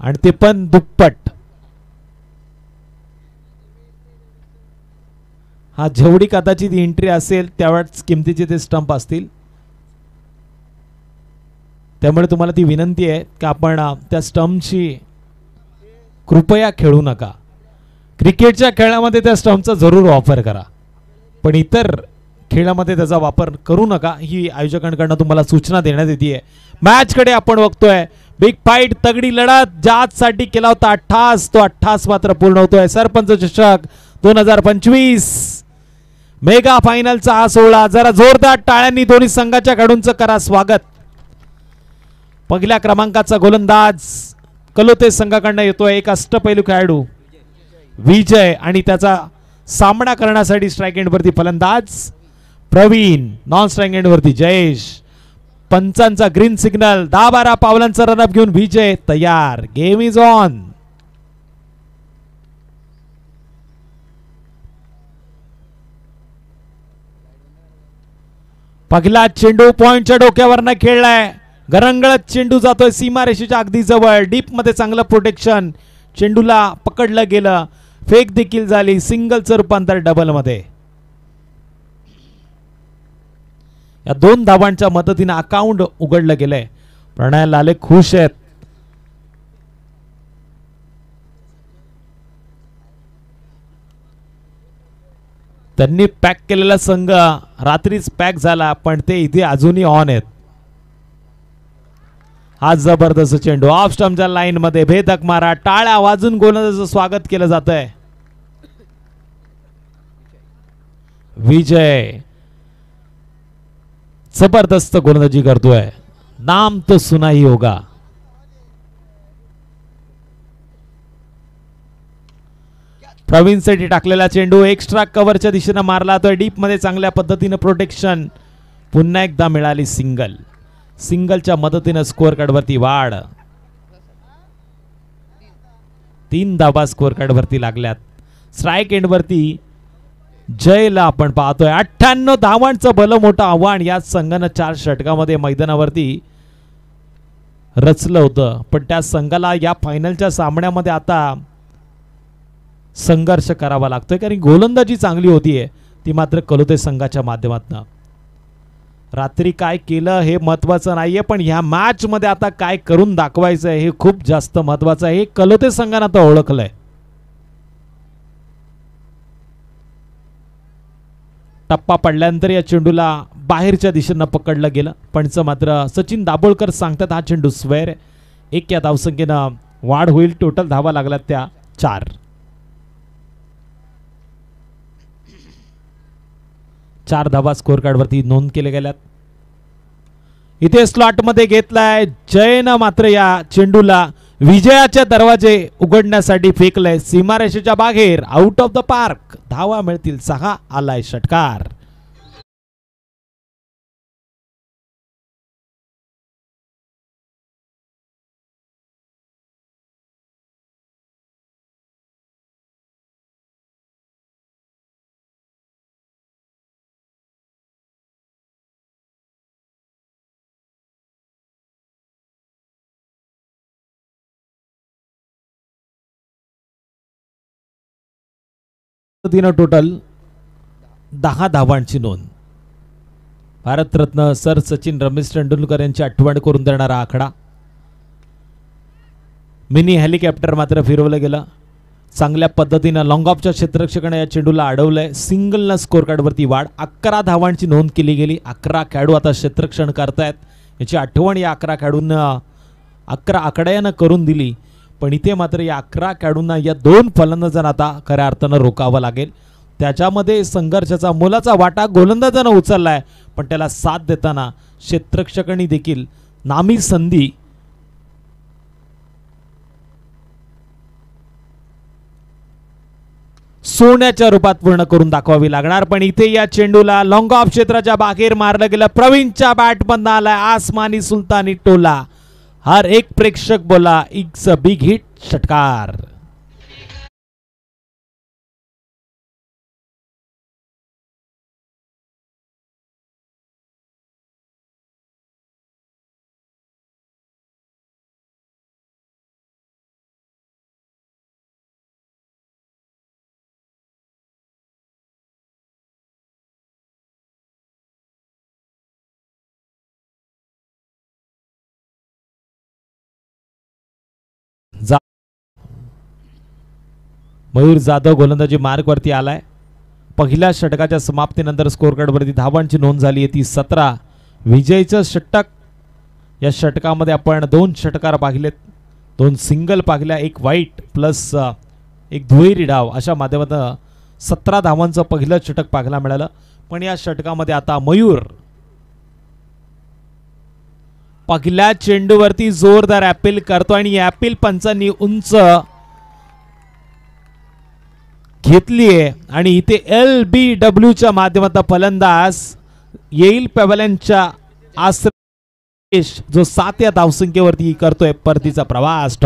आणि ते पण दुप्पट. हा जेवढी कदाचित एंट्री असेल त्यावेळेस किमतीचे ते स्टंप असतील. त्यामुळे तुम्हाला ती विनंती आहे की आपण त्या स्टंपची कृपया खेळू नका. क्रिकेटच्या खेळामध्ये त्या स्टंपचा जरूर वापर करा, पण इतर खेळामध्ये त्याचा वापर करू नका, ही आयोजकांकडून तुम्हाला सूचना देण्यात येते. मॅच कडे आपण बघतोय. बिग फाईट, तगडी लढत, ज्यासाठी केला होता 88 तो 88 मात्र पूर्ण होतोय. सरपंच चषक 2025 मेगा फायनलचा हा सोहळा. जरा जोरदार टाळ्यांनी दोन्ही संघाच्या खेळाडूंचं करा स्वागत. पहिल्या क्रमांकाचा गोलंदाज कलोते संघाकडून येतोय एक अष्टपैलू खेळाडू विजय, आणि त्याचा सामना करण्यासाठी स्ट्राइक एंड वरती फलंदाज प्रवीण, नॉन स्ट्राइक एंड वरती जयेश. पंचांचा ग्रीन सिग्नल. 10-12 पावलांचा रनअप घेऊन विजय तयार. Game is on. पहिला चेंडू पॉइंटच्या डोक्यावरनं खेळलाय. गरंगळत चेंडू जातोय सीमारेषेच्या अगदी जवळ. डीप मध्ये चांगलं प्रोटेक्शन. चेंडूला पकडलं गेलं. फेक देखील झाली. सिंगलचं रूपांतर डबल मध्ये. या 2 धावांच्या मदतीने अकाउंट उघडलं गेलंय. प्रणय लाले खुश आहेत. त्यांनी पॅक केलेला संघ रात्रीच पॅक झाला, पण ते इथे अजूनही ऑन आहेत. हा जबरदस्त चेंडू ऑफ स्टंपच्या लाईन मध्ये भेदक मारा. टाळ्या वाजून गोलंदाजाचं स्वागत केलं जात आहे. विजय जबरदस्त गोलंदाजी करतोय. नाम तो सुना ही होगा. प्रवीण साठी टाकलेला चेंडू एक्स्ट्रा कव्हरच्या दिशेने मारला तो डीप मध्ये चांगल्या पद्धतीने प्रोटेक्शन. पुन्हा एकदा मिळाली सिंगल. सिंगलच्या मदतीने स्कोअर कार्ड वरती वाढ. 3 धावा स्कोअर कार्ड वरती लागल्यात. स्ट्राइक एंड वरती जयला आपण पाहतोय. 98 धावांचं भलं मोठं आव्हान या संघानं 4 षटकामध्ये मैदानावरती रचलं होतं, पण त्या संघाला या फायनलच्या सामन्यामध्ये आता संघर्ष करावा लागतोय, कारण गोलंदाजी चांगली होतीये ती मात्र कलोते संघाच्या माध्यमातून. रात्री काय केलं हे महत्वाचं नाहीये, पण ह्या मॅच मध्ये आता काय करून दाखवायचं हे खूप जास्त महत्वाचं आहे. हे कलोते संघानं आता ओळखलंय. टप्पा पडल्यानंतर या चेंडूला बाहेरच्या दिशेनं पकडलं गेलं. पण मात्र सचिन दाभोळकर सांगतात हा चेंडू स्क्वेअर. 1 या धावसंख्येनं वाढ होईल. टोटल धावा लागल्यात त्या 4. 4 धावा स्कोअर कार्ड वरती नोंद केले गेल्यात. इथे स्लॉट मध्ये घेतलाय जयनं मात्र या चेंडूला विजयाचे दरवाजे उघडण्यासाठी फेकलंय सीमारेषेच्या बाहेर. Out of the park. धावा मिळतील 6. आलाय षटकार. टोटल 10 धावांची नोंद. भारतरत्न सर सचिन रमेश तेंडुलकर यांची आठवण करून देणारा आकडा. मिनी हेलिकॉप्टर मात्र फिरवलं गेलं. चांगल्या पद्धतीनं लॉंग ऑफच्या क्षेत्ररक्षकाने या चेंडूला अडवलंय. सिंगलनं स्कोअर कार्ड वरती वाढ. 11 धावांची नोंद केली गेली. 11 खेळाडू आता क्षेत्ररक्षण करतायत. याची आठवण या 11 खेळाडूंना 11 आकड्यानं करून दिली, पण इथे मात्र या 11 खेळाडूंना या 2 फलंदाजांना आता खऱ्या अर्थानं रोकावं लागेल. त्याच्यामध्ये संघर्षाचा मोलाचा वाटा गोलंदाजानं उचललाय, पण त्याला साथ देताना क्षेत्ररक्षकांनी देखील नामी संधी सोन्याच्या रूपात पूर्ण करून दाखवावी लागणार. पण इथे या चेंडूला लॉंग ऑफ क्षेत्राच्या बाहेर मारलं गेलं. प्रवीणच्या बॅटमधनं आलाय आसमानी सुलतानी टोला. हर एक प्रेक्षक बोला इट्स अ बिग हिट. षटकार. मयूर जाधव गोलंदाजी मार्कवरती आलाय. पहिल्या षटकाच्या समाप्तीनंतर स्कोर कार्डवरती धावांची नोंद झाली आहे ती 17. विजयचं षटक. या षटकामध्ये आपण 2 षटकार पाहिलेत, 2 सिंगल पाहिल्या, एक वाईट प्लस एक दुहेरी डाव अशा माध्यमातून 17 धावांचं पहिलं षटक पाहायला मिळालं. पण या षटकामध्ये आता मयूर पहिल्या चेंडूवरती जोरदार अपील करतो आणि अपील पंचांनी उंच घेतलीये आणि इथे LBW च्या माध्यमातून फलंदाज येईल पॅव्हलियनच्या आश्रय जो 7 या धावसंख्येवरती करतोय परतीचा प्रवास.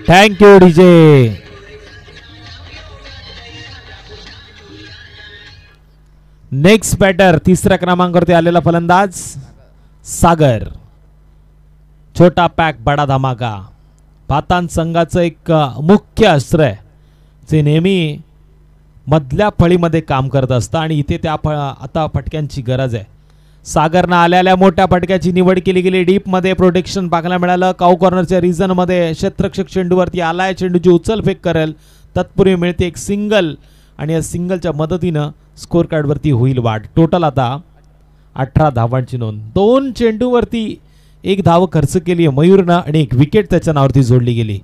Thank you DJ. Next batter 3ऱ्या क्रमांकावरती आलेला फलंदाज सागर. छोटा पॅक बडा धमाका पातान संघाचं एक मुख्य अस्त्र आहे जे नेहमी मधल्या फळीमध्ये काम करत असतं आणि इथे त्या आता फटक्यांची गरज आहे. सागरनं आलेल्या मोठ्या फटक्याची निवड केली गेली. डीप मध्ये प्रोटेक्शन पाहायला मिळालं. काऊ कॉर्नरच्या रिजन मध्ये क्षेत्ररक्षक चेंडूवरती आलाय. चेंडूची उचलफेक करेल तत्पूर्वी मिळते एक सिंगल आणि या सिंगलच्या मदतीनं स्कोर कार्डवरती होईल वाढ. टोटल आता 18 धावांची नोंद. 2 चेंडूवरती 1 धाव खर्च केली मयूरनं आणि 1 विकेट त्याच्या नावावरती जोडली गेली.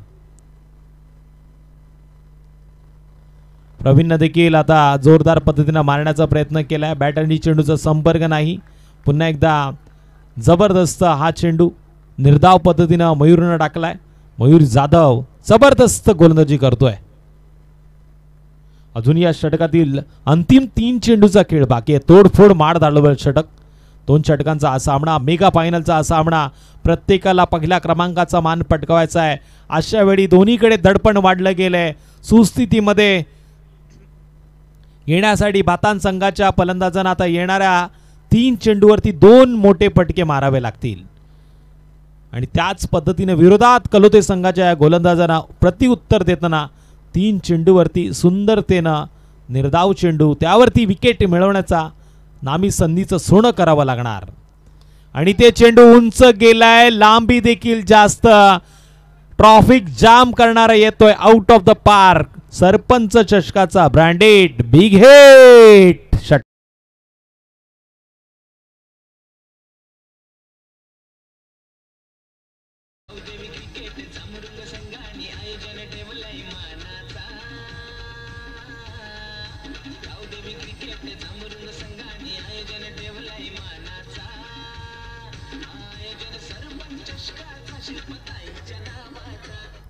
प्रवीणनं देखील आता जोरदार पद्धतीनं मारण्याचा प्रयत्न केलाय. बॅट आणि चेंडूचा संपर्क नाही. पुन्हा एकदा जबरदस्त हा चेंडू निर्धाव पद्धतीनं मयूरनं टाकलाय. मयूर जाधव जबरदस्त गोलंदाजी करतोय. अजून या षटकातील अंतिम 3 चेंडूचा खेळ बाकी आहे. तोडफोड मार धाडलं षटक. 2 षटकांचा हा सामना, मेगा फायनलचा हा सामना. प्रत्येकाला पहिल्या क्रमांकाचा मान पटकावायचा आहे. अशा वेळी दोन्हीकडे दडपण वाढलं गेलंय. सुस्थितीमध्ये येण्यासाठी भातान संघाच्या फलंदाजांना आता येणाऱ्या 3 चेंडूवरती 2 मोठे फटके मारावे लागतील आणि त्याच पद्धतीने विरोधात कलोते संघाच्या या गोलंदाजांना प्रत्युत्तर देताना 3 चेंडूवरती सुंदरतेनं निर्धाव चेंडू त्यावरती विकेट मिळवण्याचा नामी संधीचं सोनं करावं लागणार आणि ते चेंडू उंच गेलाय. लांबी देखील जास्त. ट्रॉफिक जाम करणारा येतोय आउट ऑफ द पार्क. सरपंच चषकाचा ब्रँडेड बिग हिट.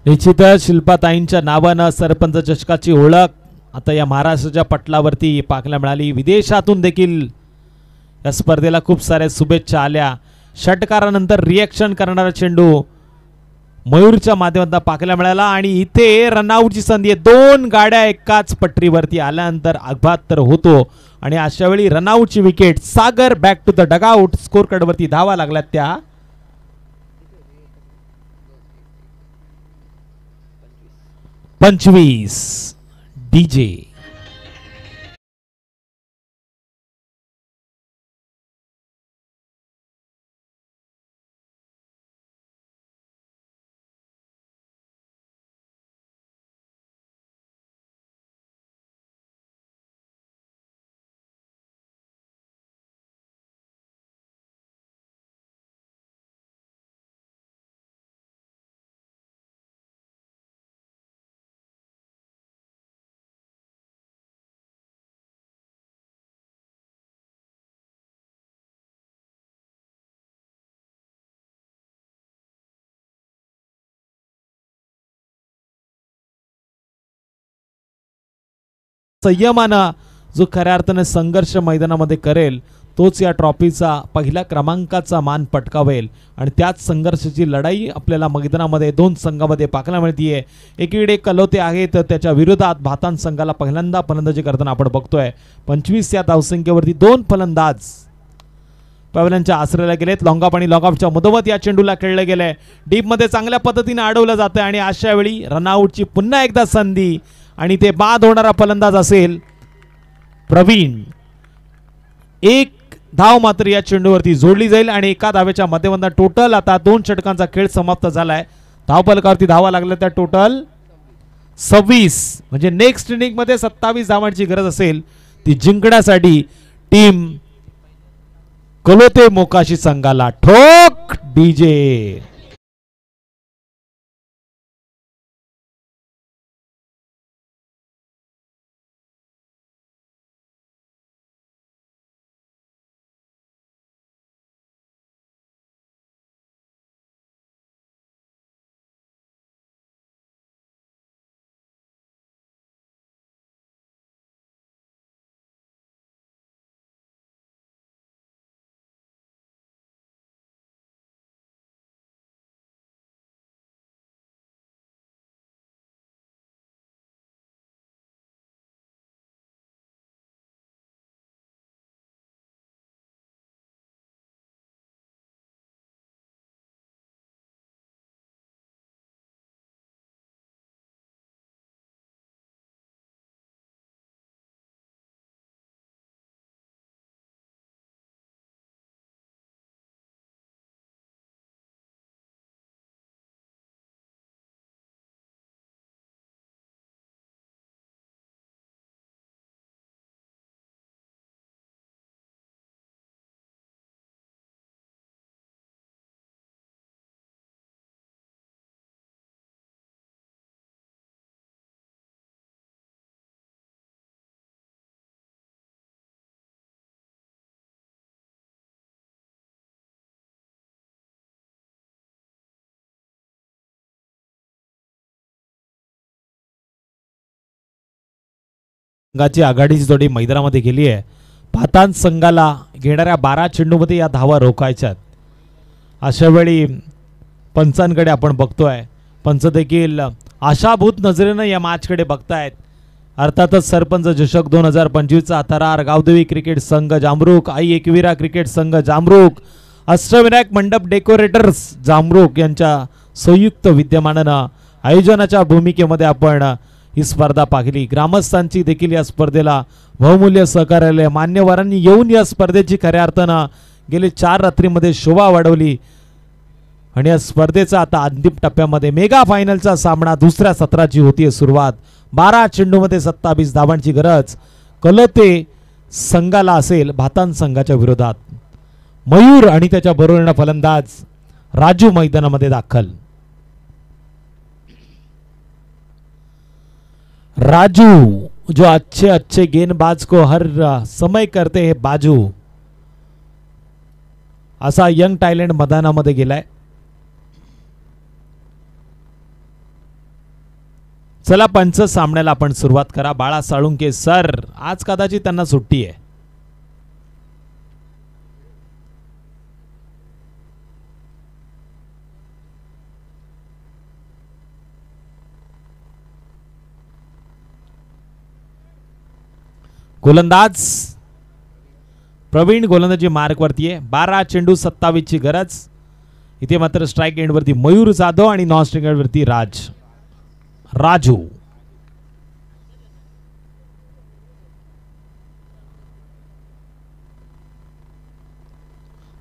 निश्चितच शिल्पाताईंच्या नावानं सरपंच चषकाची ओळख आता या महाराष्ट्राच्या पटलावरती पाहायला मिळाली. विदेशातून देखील या स्पर्धेला खूप साऱ्या शुभेच्छा आल्या. षटकारानंतर रिएक्शन करणारा चेंडू मयूरच्या माध्यमातून पाहायला मिळाला आणि इथे रनआउटची संधी आहे. 2 गाड्या एकाच पटरीवरती आल्यानंतर अपघात तर होतो आणि अशा वेळी रनआउटची विकेट. Sagar back to the dugout. Score कार्डवरती धावा लागल्यात त्या 25. डीजे संयमानं जो खऱ्या अर्थाने संघर्ष मैदानामध्ये करेल तोच या ट्रॉफीचा पहिल्या क्रमांकाचा मान पटकावेल आणि त्याच संघर्षाची लढाई आपल्याला मैदानामध्ये 2 संघामध्ये पाहायला मिळतीये. एकीकडे कलोते आहेत तर त्याच्या विरोधात भातान संघाला पहिल्यांदा फलंदाजी करताना आपण बघतोय. 25 या धावसंख्येवरती 2 फलंदाज पॅव्हलियनच्या आश्रयाला गेलेत. लॉंगऑफ आणि लॉंगऑफच्या मधोमध या चेंडूला खेळले गेले. डीप मध्ये चांगल्या पद्धतीने अडवलं जातं आणि अशा वेळी रनआउटची पुन्हा एकदा संधी आणि ते बाद होणारा फलंदाज असेल प्रवीण. एक धाव मात्र या चेंडूवरती जोडली जाईल आणि एका धावेच्या माध्यमातून टोटल आता 2 षटकांचा खेळ समाप्त झालाय. धावफलकावरती धावा लागल्या त्या टोटल 26. म्हणजे नेक्स्ट इनिंग मध्ये 27 धावांची गरज असेल ती जिंकण्यासाठी टीम कलोते मोकाशी संघाला. ठोक डीजे. संघाची आघाडीची जोडी मैदानामध्ये गेली आहे. भातान संघाला घेणाऱ्या 12 चेंडूमध्ये या धावा रोखायच्यात. अशा वेळी पंचांकडे आपण बघतोय. पंच देखील आशाभूत नजरेनं या मॅचकडे बघतायत. अर्थातच सरपंच चषक 2025चा थरार गावदेवी क्रिकेट संघ जामरुक, आई एकविरा क्रिकेट संघ जामरुक, अष्टविनायक मंडप डेकोरेटर्स जामरुक यांच्या संयुक्त विद्यमानानं आयोजनाच्या भूमिकेमध्ये आपण ही स्पर्धा पाहिली. ग्रामस्थांची देखील या स्पर्धेला बहुमूल्य सहकार्य. मान्यवरांनी येऊन या स्पर्धेची खऱ्या अर्थानं गेले 4 रात्रीमध्ये शोभा वाढवली आणि या स्पर्धेचा आता अंतिम टप्प्यामध्ये मेगा फायनलचा सामना दुसऱ्या सत्राची होतीये सुरुवात. 12 चेंडूमध्ये 27 धावांची गरज कलोते संघाला असेल भातान संघाच्या विरोधात. मयूर आणि त्याच्या बरोबर फलंदाज राजू मैदानामध्ये दाखल. राजू जो अच्छे अच्छे गेंदबाज को हर समय करते हैं बाजू, असा यंग टॅलेंट मैदानामध्ये गेलाय. चला पंच सामन्याला आपण सुरुवात करा. बाळा साळुंके सर, आज कदाचित त्यांना सुट्टी आहे. गोलंदाज प्रवीण गोलंदाजी मार्क वरती आहे. 12 चेंडू 27 ची गरज. इथे मात्र स्ट्राइक एंड वरती मयूर जाधव आणि नॉन स्ट्राइक एंड वरती राजू.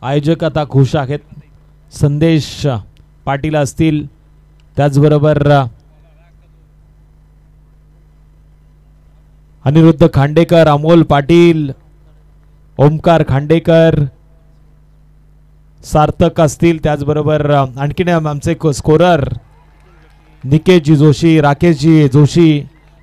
आयोजक आता खुश आहेत. संदेश पाटील असतील, त्याचबरोबर अनिरुद्ध खांडेकर, अमोल पाटील, ओमकार खांडेकर, सार्थक असतील, त्याचबरोबर आणखीन आमचे स्कोरर निकेशजी जोशी, राकेशजी जोशी,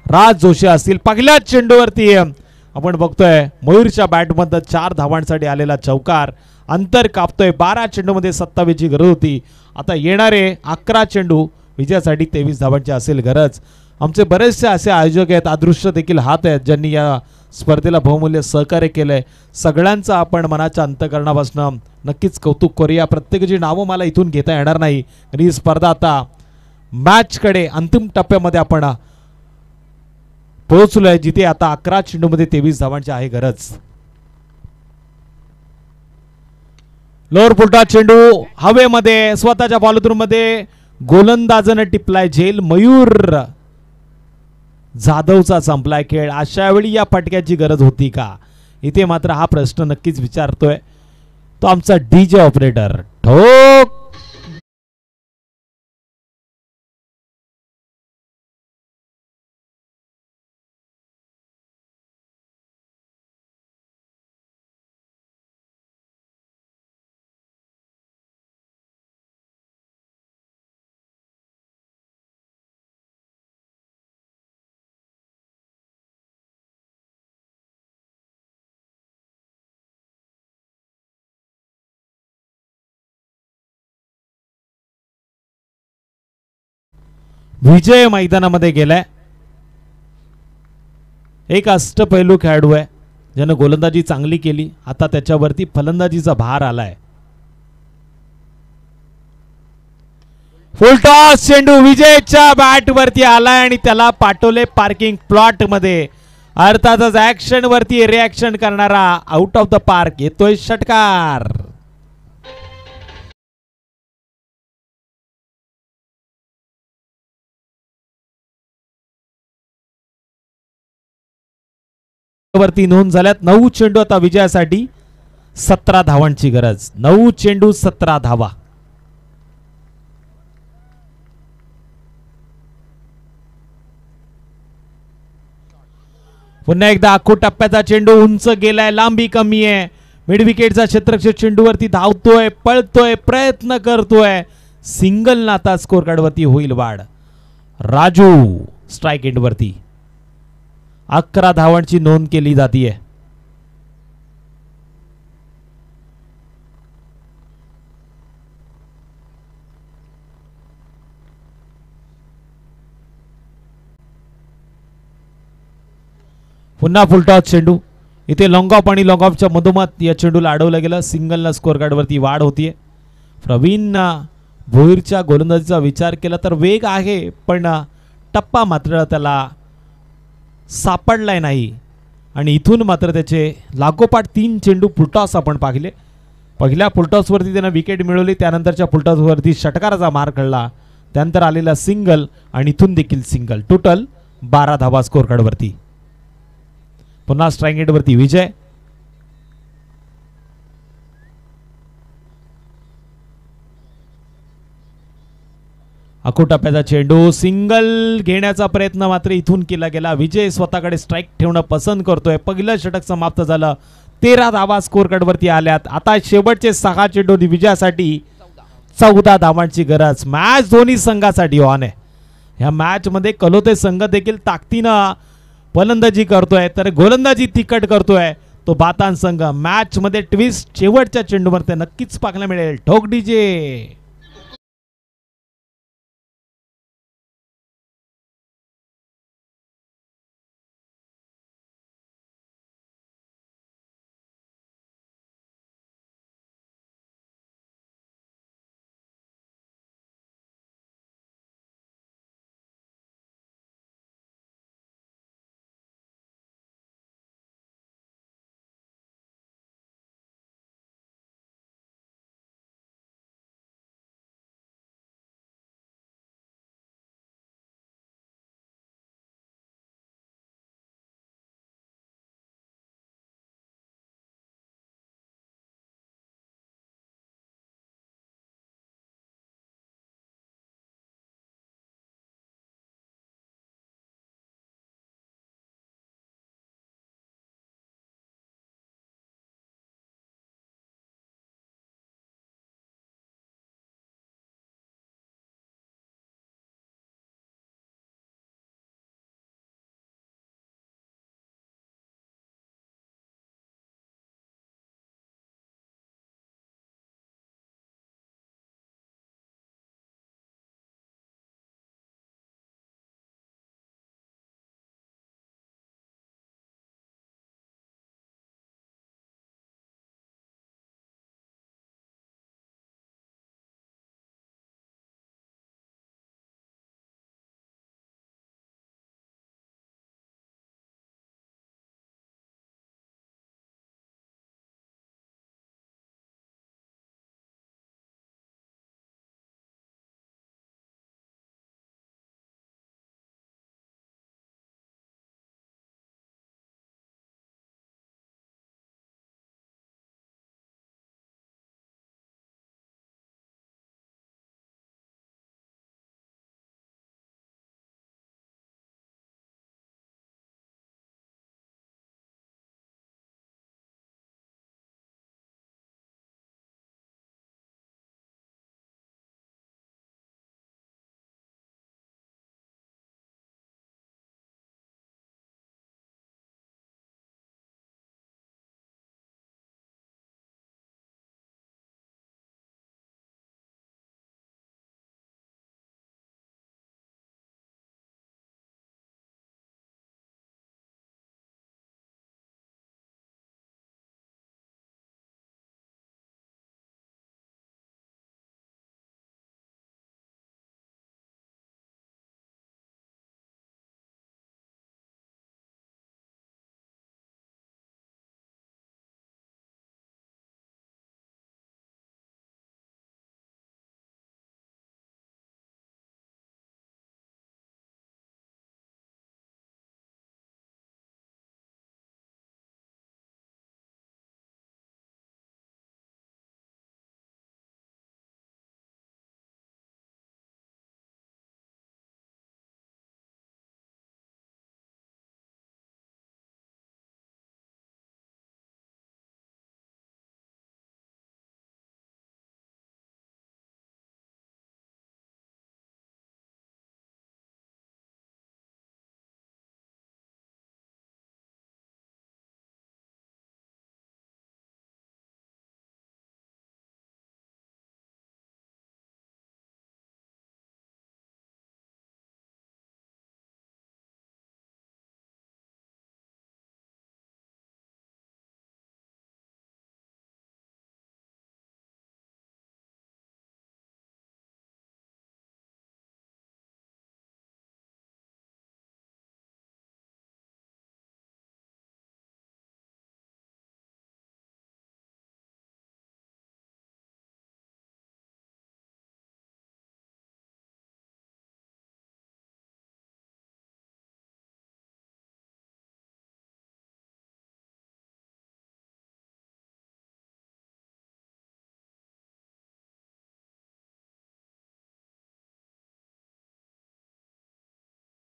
राज जोशी असतील. पहिल्याच चेंडूवरती आपण बघतोय मयूरच्या बॅटमध्ये 4 धावांसाठी आलेला चौकार. अंतर कापतोय. 12 चेंडूमध्ये 27 ची गरज होती. आता येणारे 11 चेंडू विजयासाठी 23 धावांची असेल गरज. आमचे बरेचसे असे आयोजक आहेत, अदृश्य देखील हात आहेत, ज्यांनी या स्पर्धेला बहुमूल्य सहकार्य केलंय. सगळ्यांचं आपण मनाच्या अंतःकरणापासून नक्कीच कौतुक करूया. प्रत्येकाची नावं मला इथून घेता येणार नाही. ही स्पर्धा आता मॅचकडे अंतिम टप्प्यामध्ये आपण पोहोचलोय, जिथे आता 11 चेंडूमध्ये 23 धावांची आहे गरज. लोअर पुलटॉस चेंडू हवेमध्ये स्वतःच्या फॉलोथ्रू मध्ये गोलंदाजानं टिपलाय झेल. मयूर जाधवचा संपलाय खेळ. अशा वेळी या फटक्याची गरज होती का? इथे मात्र हा प्रश्न नक्कीच विचारतोय तो आमचा डीजे ऑपरेटर. ठोक. विजय मैदानामध्ये गेलाय. एक अष्टपैलू खेळाडू आहे ज्यानं गोलंदाजी चांगली केली. आता त्याच्यावरती फलंदाजीचा भार आलाय. फुलटॉस चेंडू विजयच्या बॅट वरती आलाय आणि त्याला पाठवले पार्किंग प्लॉट मध्ये. अर्थातच ऍक्शन वरती रिॲक्शन करणारा आउट ऑफ द पार्क येतोय षटकार. वरती नोंद झाल्यात 9 चेंडू आता विजयासाठी. 17 धावांची गरज. 9 चेंडू 17 धावा. पुन्हा एकदा आखू टप्प्याचा चेंडू उंच गेलाय. लांबी कमी आहे. मिड विकेटचा क्षेत्ररक्षक चेंडूवरती धावतोय, पळतोय, प्रयत्न करतोय. सिंगल नाता स्कोर कार्ड वरती होईल वाढ. राजू स्ट्राइक एंड वरती 11 धावांची नोंद केली जाते. पुन्हा फुलटॉस चेंडू. इथे लॉंग ऑफ आणि लॉंग ऑफच्या मधोमध या चेंडूला अडवलं गेलं. सिंगलला स्कोर कार्ड वरती वाढ होतीये. प्रवीण भोईरच्या गोलंदाजीचा विचार केला तर वेग आहे पण टप्पा मात्र त्याला सापडलाय नाही आणि इथून मात्र त्याचे लागोपाठ 3 चेंडू फुलटॉस आपण पाहिले. पहिल्या फुलटॉसवरती त्यानं विकेट मिळवली. त्यानंतरच्या फुलटॉसवरती षटकाराचा मार खेळला. त्यानंतर आलेला सिंगल आणि इथून देखील सिंगल. टोटल 12 धावा स्कोर कार्ड वरती. पुन्हा स्ट्राइक रेट वरती विजय. आखू टप्प्याचा चेंडू सिंगल घेण्याचा प्रयत्न मात्र इथून केला गेला. विजय स्वतःकडे स्ट्राइक ठेवणं पसंत करतोय. पहिलं षटक समाप्त झालं. 13 धावा स्कोर कार्ड वरती आल्यात. आता शेवटचे 6 चेंडू विजयासाठी 14 धावांची गरज. मॅच दोन्ही संघासाठी ऑन आहे. ह्या मॅच मध्ये कलोते संघ देखील ताकदीनं फलंदाजी करतोय तर गोलंदाजी तिखट करतोय तो बातान संघ. मॅच मध्ये ट्विस्ट शेवटच्या चेंडूवर नक्कीच पाहायला मिळेल. ठोक डीजे.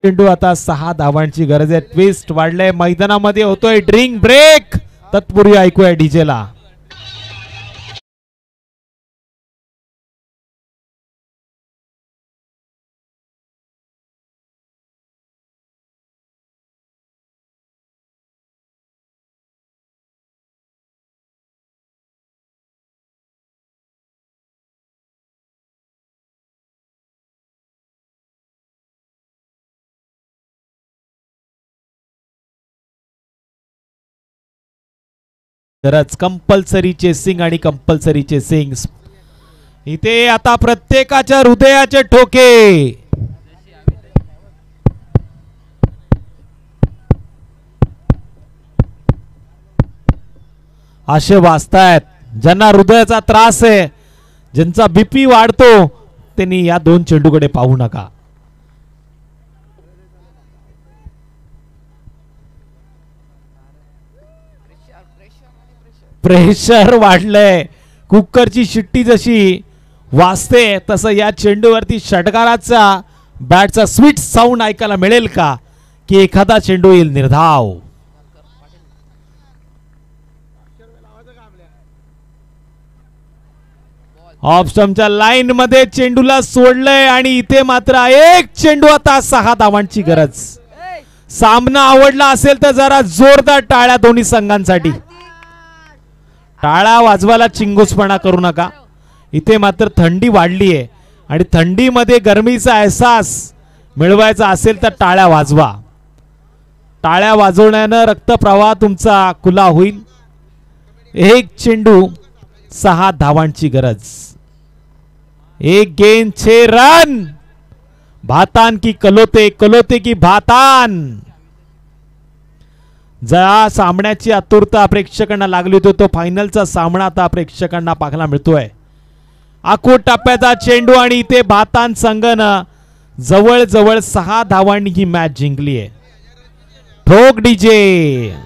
चेंडू आता 6 धावांची गरज आहे. ट्विस्ट वाढलंय मैदानामध्ये, होतोय ड्रिंक ब्रेक. तत्पूर्वी ऐकूया डीजेला. तरच कंपल्सरी चेसिंग आणि कंपल्सरी चेसिंग. इथे आता प्रत्येकाच्या हृदयाचे ठोके. असे वाचतायत ज्यांना हृदयाचा त्रास आहे, ज्यांचा बीपी वाढतो, त्यांनी या 2 चेंडूकडे पाहू नका. प्रेशर वाढलंय. कुकरची शिट्टी जशी वाजते तसं या चेंडूवरती षटकाराचा बॅटचा स्वीट साऊंड ऐकायला मिळेल का, की एखादा चेंडू येईल निर्धाव. ऑफ स्टंपच्या लाईन मध्ये चेंडूला सोडलंय आणि इथे मात्र एक चेंडू. आता 6 धावांची गरज. सामना आवडला असेल तर जरा जोरदार टाळ्या दोन्ही संघांसाठी. टाळा वाजवायला चिंगूसपणा करू नका. इथे मात्र थंडी वाढली आहे आणि थंडीमध्ये गरमीचा एहसास मिळवायचा असेल तर टाळ्या वाजवा. टाळ्या वाजवण्यानं रक्तप्रवाह तुमचा खुला होईल. एक चेंडू 6 धावांची गरज. एक गेंद 6 रन. भातान की कलोते, कलोते की भातान. ज्या सामन्याची आतुरता प्रेक्षकांना लागली होती तो फायनलचा सामना आता प्रेक्षकांना पाहायला मिळतोय. आखूड टप्प्याचा चेंडू आणि इथे भातान संघानं जवळ जवळ 6 धावांनी ही मॅच जिंकली आहे. ठोक डीजे.